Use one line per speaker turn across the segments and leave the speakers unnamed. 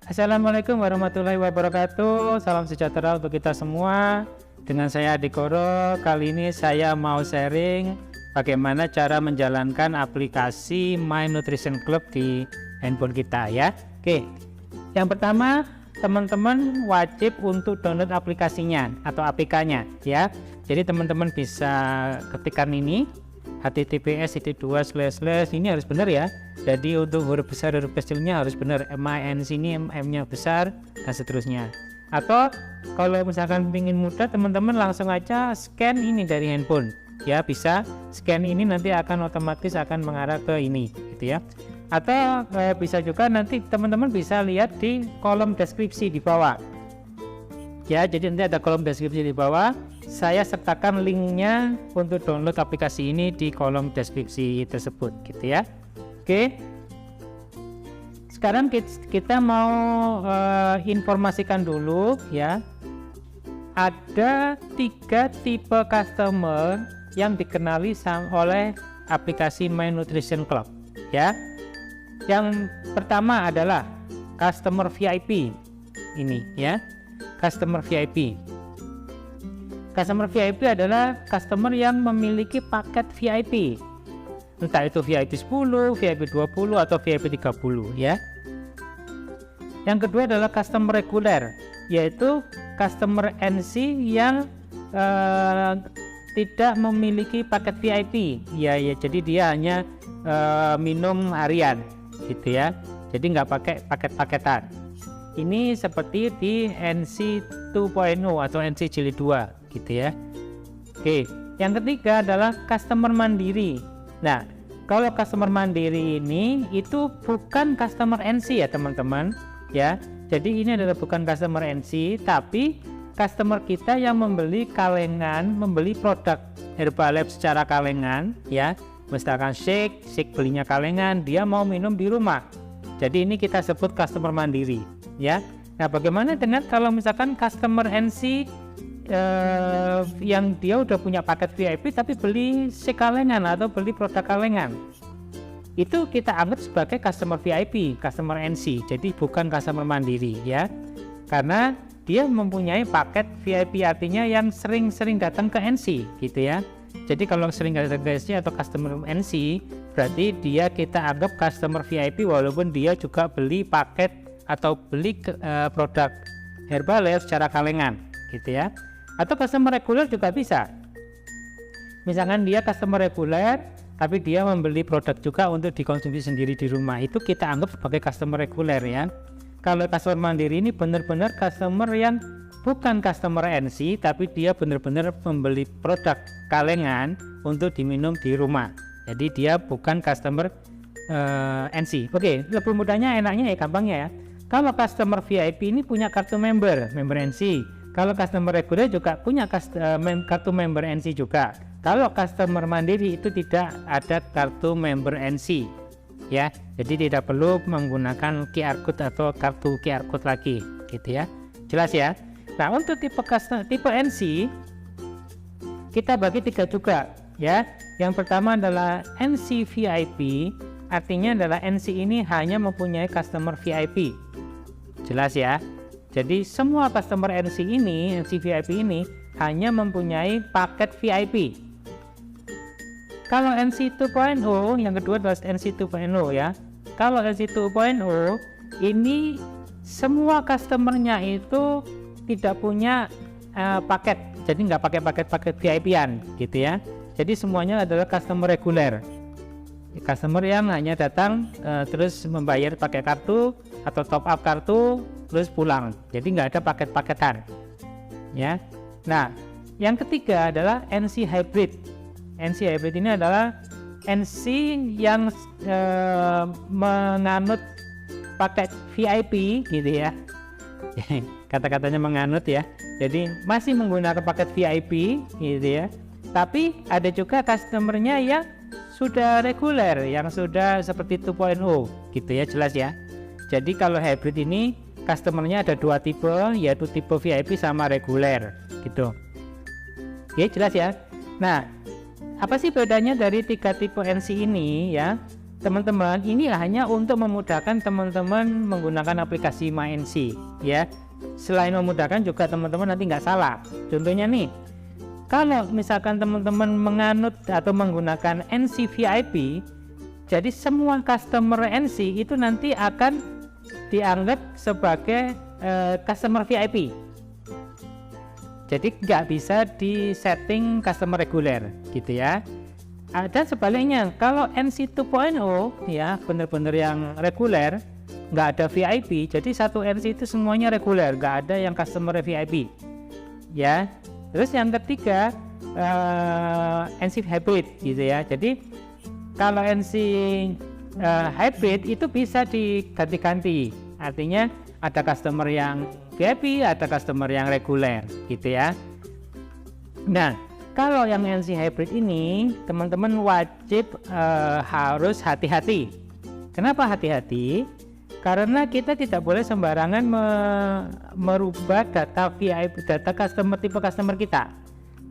Assalamualaikum warahmatullahi wabarakatuh. Salam sejahtera untuk kita semua. Dengan saya Adi Koro. Kali ini saya mau sharing bagaimana cara menjalankan aplikasi My Nutrition Club di handphone kita ya. Oke. Yang pertama, teman-teman wajib untuk download aplikasinya atau APK-nya ya. Jadi teman-teman bisa ketikkan ini https:// ini harus benar ya. Jadi untuk huruf besar huruf kecilnya harus benar, MINC ini M-nya besar dan seterusnya. Atau kalau misalkan ingin mudah, teman-teman langsung aja scan ini dari handphone ya, bisa scan ini nanti akan otomatis akan mengarah ke ini gitu ya. Atau bisa juga nanti teman-teman bisa lihat di kolom deskripsi di bawah ya. Jadi nanti ada kolom deskripsi di bawah, saya sertakan linknya untuk download aplikasi ini di kolom deskripsi tersebut gitu ya. Oke, sekarang kita mau informasikan dulu ya. Ada 3 tipe customer yang dikenali oleh aplikasi My Nutrition Club ya. Yang pertama adalah customer VIP ini ya, customer VIP. Customer VIP adalah customer yang memiliki paket VIP, entah itu VIP 10, VIP 20 atau VIP 30 ya. Yang kedua adalah customer reguler, yaitu customer NC yang tidak memiliki paket VIP ya, jadi dia hanya minum harian gitu ya, jadi nggak pakai paket-paketan. Ini seperti di NC 2.0 atau NC Jilid 2 gitu ya. Oke, yang ketiga adalah customer mandiri. Nah, kalau customer mandiri ini itu bukan customer NC ya teman-teman ya. Jadi ini adalah bukan customer NC, tapi customer kita yang membeli kalengan, membeli produk Herbalife secara kalengan ya. Misalkan shake belinya kalengan, dia mau minum di rumah. Jadi ini kita sebut customer mandiri ya. Nah, bagaimana dengan kalau misalkan customer NC yang dia udah punya paket VIP tapi beli shake kalengan atau beli produk kalengan, itu kita anggap sebagai customer VIP, customer NC. Jadi bukan customer mandiri ya, karena dia mempunyai paket VIP, artinya yang sering-sering datang ke NC gitu ya. Jadi kalau sering datang ke NC atau customer NC, berarti dia kita anggap customer VIP walaupun dia juga beli paket atau beli produk Herbalife secara kalengan gitu ya. Atau customer reguler juga bisa. Misalkan dia customer reguler tapi dia membeli produk juga untuk dikonsumsi sendiri di rumah, itu kita anggap sebagai customer reguler ya. Kalau customer mandiri ini benar-benar customer yang bukan customer NC, tapi dia benar-benar membeli produk kalengan untuk diminum di rumah. Jadi dia bukan customer NC. Oke, lebih mudahnya, enaknya ya, gampangnya ya. Kalau customer VIP ini punya kartu member NC. Kalau customer reguler juga punya kartu member NC juga. Kalau customer mandiri itu tidak ada kartu member NC ya. Jadi tidak perlu menggunakan QR code atau kartu QR code lagi gitu ya. Jelas ya. Nah, untuk tipe NC kita bagi 3 juga ya. Yang pertama adalah NC VIP, artinya adalah NC ini hanya mempunyai customer VIP. Jelas ya. Jadi semua customer NC VIP ini hanya mempunyai paket VIP. Kalau NC 2.0, yang kedua adalah NC 2.0 ya. Kalau NC 2.0 ini semua customernya itu tidak punya paket, jadi nggak pakai paket VIP-an gitu ya. Jadi semuanya adalah customer reguler, customer yang hanya datang terus membayar pakai kartu atau top up kartu terus pulang. Jadi nggak ada paket-paketan ya. Nah, yang ketiga adalah NC hybrid. NC hybrid ini adalah NC yang menganut paket VIP gitu ya. Kata-katanya menganut ya. Jadi masih menggunakan paket VIP gitu ya. Tapi ada juga customernya yang sudah reguler, yang sudah seperti 2.0 gitu ya, jelas ya. Jadi kalau hybrid ini customernya ada 2 tipe, yaitu tipe VIP sama reguler gitu. Oke, jelas ya. Nah, apa sih bedanya dari 3 tipe NC ini ya? teman-teman, ini hanya untuk memudahkan teman-teman menggunakan aplikasi MyNC ya. Selain memudahkan juga teman-teman nanti nggak salah. Contohnya nih, kalau misalkan teman-teman menganut atau menggunakan NC VIP, jadi semua customer NC itu nanti akan dianggap sebagai customer VIP. Jadi nggak bisa di setting customer reguler gitu ya. Dan sebaliknya, kalau NC 2.0 ya benar-benar yang reguler, nggak ada VIP, jadi satu NC itu semuanya reguler, nggak ada yang customer VIP ya. Terus yang ketiga NC hybrid gitu ya. Jadi kalau NC hybrid itu bisa diganti-ganti, artinya ada customer yang VIP, ada customer yang reguler gitu ya. Nah, kalau yang NC hybrid ini teman-teman wajib harus hati-hati. Kenapa hati-hati? Karena kita tidak boleh sembarangan merubah data VIP, data customer, tipe customer kita.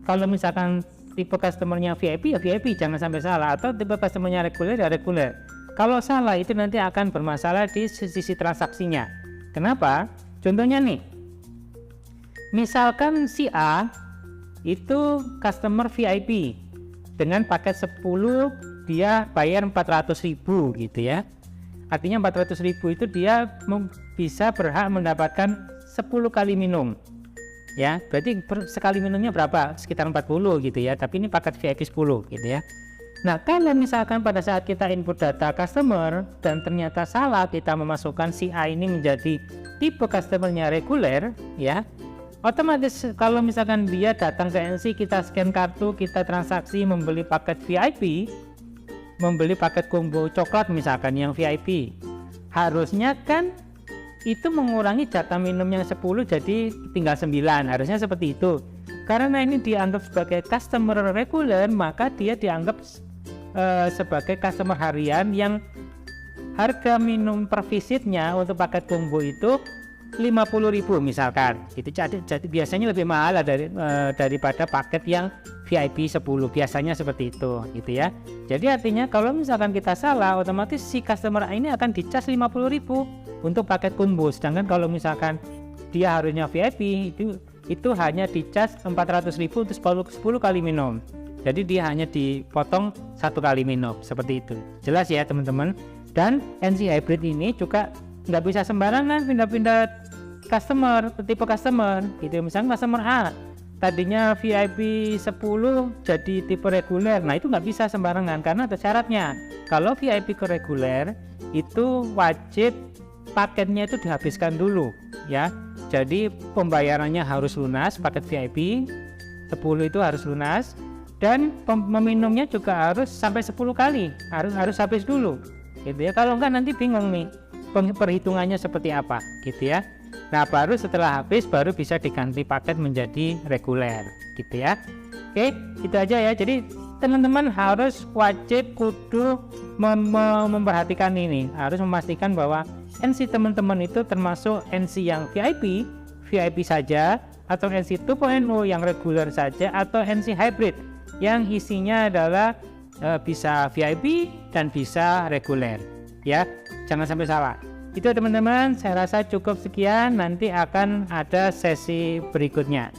Kalau misalkan tipe customernya VIP ya VIP, jangan sampai salah, atau tipe customernya reguler ya reguler. Kalau salah itu nanti akan bermasalah di sisi transaksinya. Kenapa? Contohnya nih, misalkan si A itu customer VIP dengan paket 10, dia bayar 400.000 gitu ya. Artinya 400.000 itu dia bisa berhak mendapatkan 10 kali minum ya. Berarti sekali minumnya berapa? Sekitar 40 gitu ya. Tapi ini paket VIP 10 gitu ya. Nah, kalau misalkan pada saat kita input data customer dan ternyata salah, kita memasukkan si A ini menjadi tipe customernya reguler ya, otomatis kalau misalkan dia datang ke NC, kita scan kartu, kita transaksi membeli paket VIP, membeli paket combo coklat misalkan yang VIP, harusnya kan itu mengurangi jatah minum yang 10 jadi tinggal 9, harusnya seperti itu. Karena ini dianggap sebagai customer reguler, maka dia dianggap sebagai customer harian yang harga minum per visitnya untuk paket combo itu 50.000 misalkan. Itu jadi biasanya lebih mahal daripada paket yang VIP 10, biasanya seperti itu gitu ya. Jadi artinya kalau misalkan kita salah, otomatis si customer ini akan dicas 50.000 untuk paket combo, sedangkan kalau misalkan dia harusnya VIP itu hanya dicas 400.000 untuk 10 kali minum. Jadi dia hanya dipotong 1 kali minum, seperti itu. Jelas ya teman-teman. Dan NC hybrid ini juga nggak bisa sembarangan pindah-pindah customer, tipe customer gitu. Misalnya customer A tadinya VIP 10 jadi tipe reguler, nah itu nggak bisa sembarangan karena ada syaratnya. Kalau VIP ke reguler itu wajib paketnya itu dihabiskan dulu ya. Jadi pembayarannya harus lunas, paket VIP 10 itu harus lunas, dan meminumnya juga harus sampai 10 kali, harus habis dulu gitu ya. Kalau enggak nanti bingung nih perhitungannya seperti apa gitu ya. Nah, baru setelah habis baru bisa diganti paket menjadi reguler gitu ya. Oke, itu aja ya. Jadi teman-teman harus wajib kudu memperhatikan ini, harus memastikan bahwa NC teman-teman itu termasuk NC yang VIP saja, atau NC 2.0 yang reguler saja, atau NC hybrid yang isinya adalah bisa VIP dan bisa reguler ya. Jangan sampai salah. Itu teman-teman, saya rasa cukup sekian, nanti akan ada sesi berikutnya.